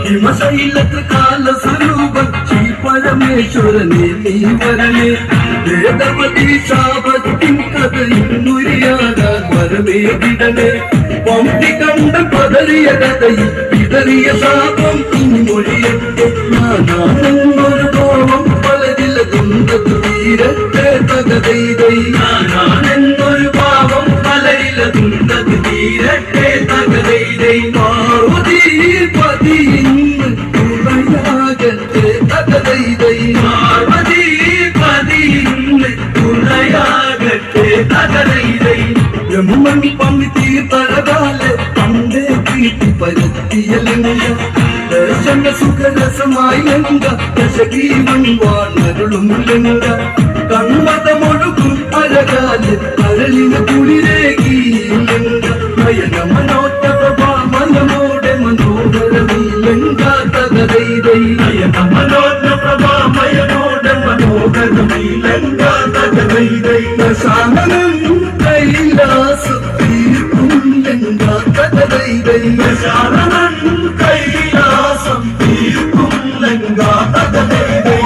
ഹിമശൈലത്ത് കാല സ്വരൂപൻ ശ്രീ പരമേശ്വരനെ നീ വരണേ വേദവതി ശാപത്തിൻ കഥയുരിയാകാൻ വരമേകിടണേ പമ്പി കണ്ട പതറിയ കഥയിൽ ഇതറിയ ശാപം ഇനി മൊഴിയട്ടെ ഞാനാണെന്നൊരു കോപം പലരിലതുണ്ടതു തീരട്ടെ തകതൈതൈ ഞാനാണെന്നൊരു പാപം പലരിലതുണ്ടതു തീരട്ടെ തകതൈതൈ പാർവതി പതി ഇന്ന് തുണയാകട്ടെ തകതൈതൈ പാർവതി പതി ഇന്ന് തുണയാകട്ടെ തകതൈതൈ ബ്രഹ്മണി പമ്പി തീർത്തഴകാലെ പണ്ടേ കീർത്തി പരത്തിയലിംഗ ദർശന സുഖരസമായി ലിംഗ ദശകീവൻ വാണരുളും ലിംഗ കൺമതമൊഴുകും അഴകാലെ കരളിന് കുളിരേകി ലിംഗ നയന മനോറ്റ പ്രഭാമയമോടെ മനോഹരമീ ലിംഗ തകതൈതൈ നയന മനോജ്ഞ പ്രഭാമയമോടെ മനോഹരമീ ലിംഗ തകതൈതൈ ദശാനനം കൈലാസത്തീർക്കും ലിംഗ തകതൈതൈ ദശാനനം കൈലാസം തീർക്കും ലിംഗ തകതൈതൈ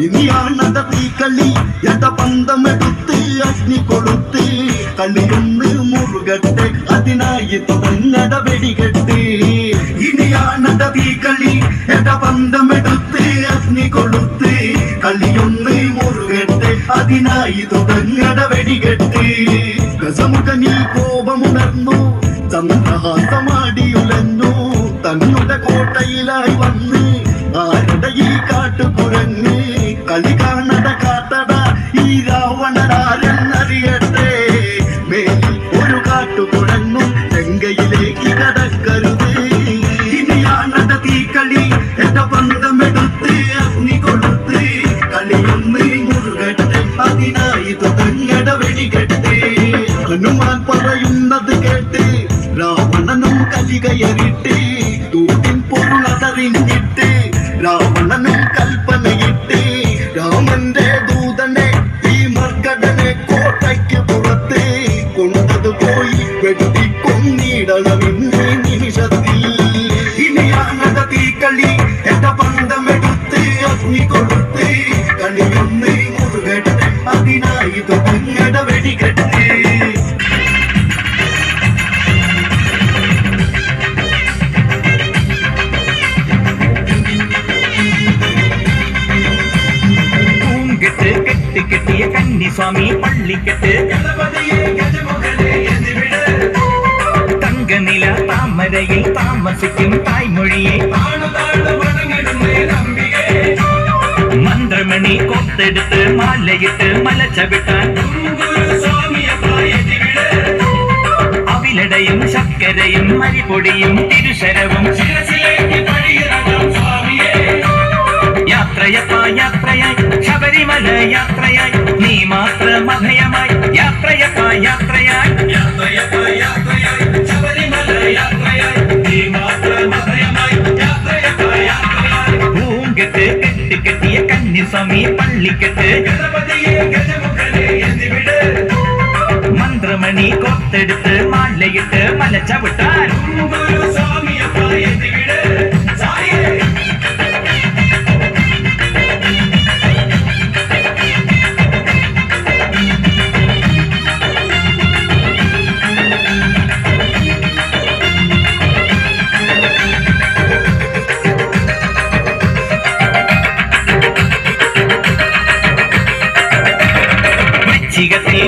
ഇനിയാണത തീക്കളി യഥപന്തമെടുത്ത് അഗ്നി കൊളുത്ത് കളിയൊന്ന് മുറുകട്ടെ അതിനായി തുടങ്ങട വെടികെട്ട് ഇനിയാണത തീക്കളി യഥപന്തമെടുത്ത് അഗ്നി കൊളുത്ത് കളിയൊന്ന് മുറുകട്ടെ അതിനായി തുടങ്ങട വെടികെട്ട് ഗസമുഖനിൽ കോപമുണർന്നു ചന്ദ്രഹാസമാടിയുലഞ്ഞു തങ്ങളുടെ കോട്ടയിലായി വന്ന് ആരുടെ ഈ കാട്ടുകുരങ്ങ് കളി കാണട കാട്ടട ഈ രാവണരാരെന്നറിയട്ടെ മേലിൽ ഒരു കാട്ടുകുരങ്ങും ഗംഗയിലേക്ക് കടക്കരുത് ഇനിയാണട തീക്കളി എന്റെ ബന്ധമെടുത്ത് അഗ്നി കൊടുത്ത് കളിയൊന്ന് മുറുകട്ടെ അതിനായി തുടങ്ങട വെടികെട്ട് ഹനുമാൻ പറയുന്നത് കേട്ട് രാവണനും കലികയറിട്ട് തൂട്ടിൻ പൊരുളതറിഞ്ഞിട്ട് രാവണനും കൽപ്പനയിട്ട് രാമന്റെ ദൂതനെ ഈ മർക്കടനെ കോട്ടയ്ക്ക് പുറത്ത് കൊണ്ടതുപോയി വെട്ടിക്കൊന്നിടണമെന്ന് നിമിഷത്തിൽ ഇനിയാണത തീക്കളി എന്റെ ബന്ധമെടുത്ത് അഗ്നി കൊടുത്ത് കളിയൊന്ന് മുറുകട്ടെ അതിനായി തുടങ്ങട വെടികെട്ട് കെട്ടിയ കന്നിസ്വാമി പള്ളിക്കെട്ട് തങ്കനില താമരയിൽ താമസിക്കും തായ്മൊഴിയെ മന്ത്രമണി കൊത്തെടുത്ത് മാലയിട്ട് മല ചവിട്ടാൻ അവിലടയും ശർക്കരയും മരിപൊടിയും തിരുശരവും യാത്രയപ്പ യാത്രയായി ശബരിമല യാത്രയായി നീ മാത്രം അഭയമായി യാത്രയപ്പ യാത്രയായി യാത്രയപ്പ യാത്രയായി ശബരിമല യാത്രയായി നീ മാത്രം അഭയമായി യാത്രയപ്പ യാത്രയായി പൂങ്കെട്ട് കെട്ടിയ കന്നിസ്വാമി പള്ളിക്കെട്ട് മന്ത്രമണി കൊത്തെടുത്ത് മാലയിട്ട് മല ചവിട്ടാൻ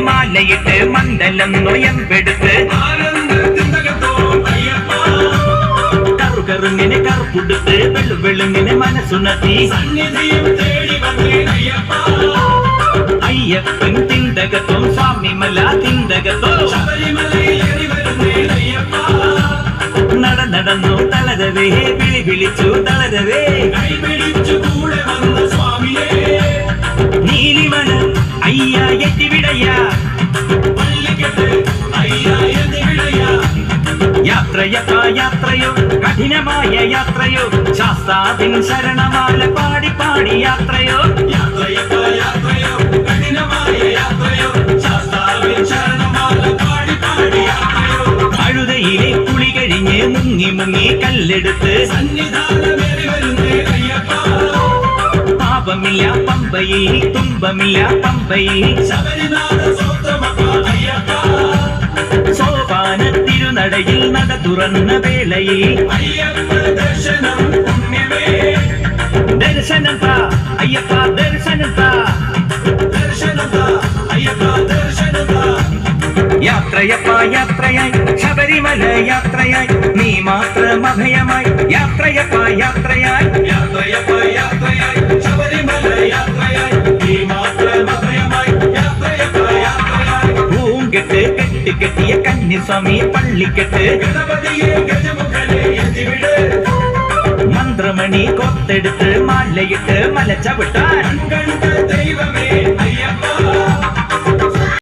മാലയിട്ട് മണ്ഡലം നൊയമ്പെടുത്ത് കറുകറുങ്ങിനെ കറുപ്പുടുത്ത് വെളുവെളുങ്ങിനെ മനസ്സുണർത്തി അയ്യപ്പൻ തിണ്ടകത്തും സ്വാമിമല തിണ്ടകത്തോ നടന്നു തളരവേ വിളിച്ചു തളരവേ നീലിമല അയ്യ എത്തിവിടയ്യ യാത്ര യാത്രയപ്പാ യാത്രയോ കഠിനമായ യാത്രയോ ശാസ്താവിൻ ശരണമാല പാടി പാടി യാത്രയോ യാത്രയപ്പാ യാത്രയോ കഠിനമായ യാത്രയോ ശാസ്താവിൻ ശരണമാല പാടി പാടി യാത്രയോ അഴുതയിലെ കുളി കഴിഞ്ഞ് മുങ്ങി മുങ്ങി കല്ലെടുത്ത് സന്നിധാനമേറി വരുന്നേ അയ്യപ്പ പാപമില്ല പമ്പയിൽ തുമ്പമില്ല പമ്പയിൽ ശബരിനാഥ സ്വന്തമപ്പ അയ്യപ്പ സോപാന തിരുനടയിൽ നട തുറന്ന വേളയിൽ അയ്യപ്പ ദർശനം പുണ്യമേ ദർശനം താ അയ്യപ്പ ദർശനം താ ദർശനം താ അയ്യപ്പ ദർശനം താ യാത്രയപ്പാ യാത്രയായി ശബരിമല യാത്രയായി നീ മാത്രം അഭയമായി യാത്രയപ്പാ യാത്രയായി യാത്രയപ്പ യാത്രയായി ശബരിമല യാത്രയായി നീ മാത്രം അഭയമായി യാത്രയപ്പ യാത്രയായി പൂങ്കെട്ട് കെട്ട് കെട്ടിയ കന്യസ്വാമി പള്ളിക്കെട്ട് ഗണപതിയെ ഗജമുഖനെ എത്തിവിട് മന്ത്രമണി കൊത്തെടുത്ത് മാലയിട്ട് മല ചവിട്ടാൻ കണ്ട ദൈവമേ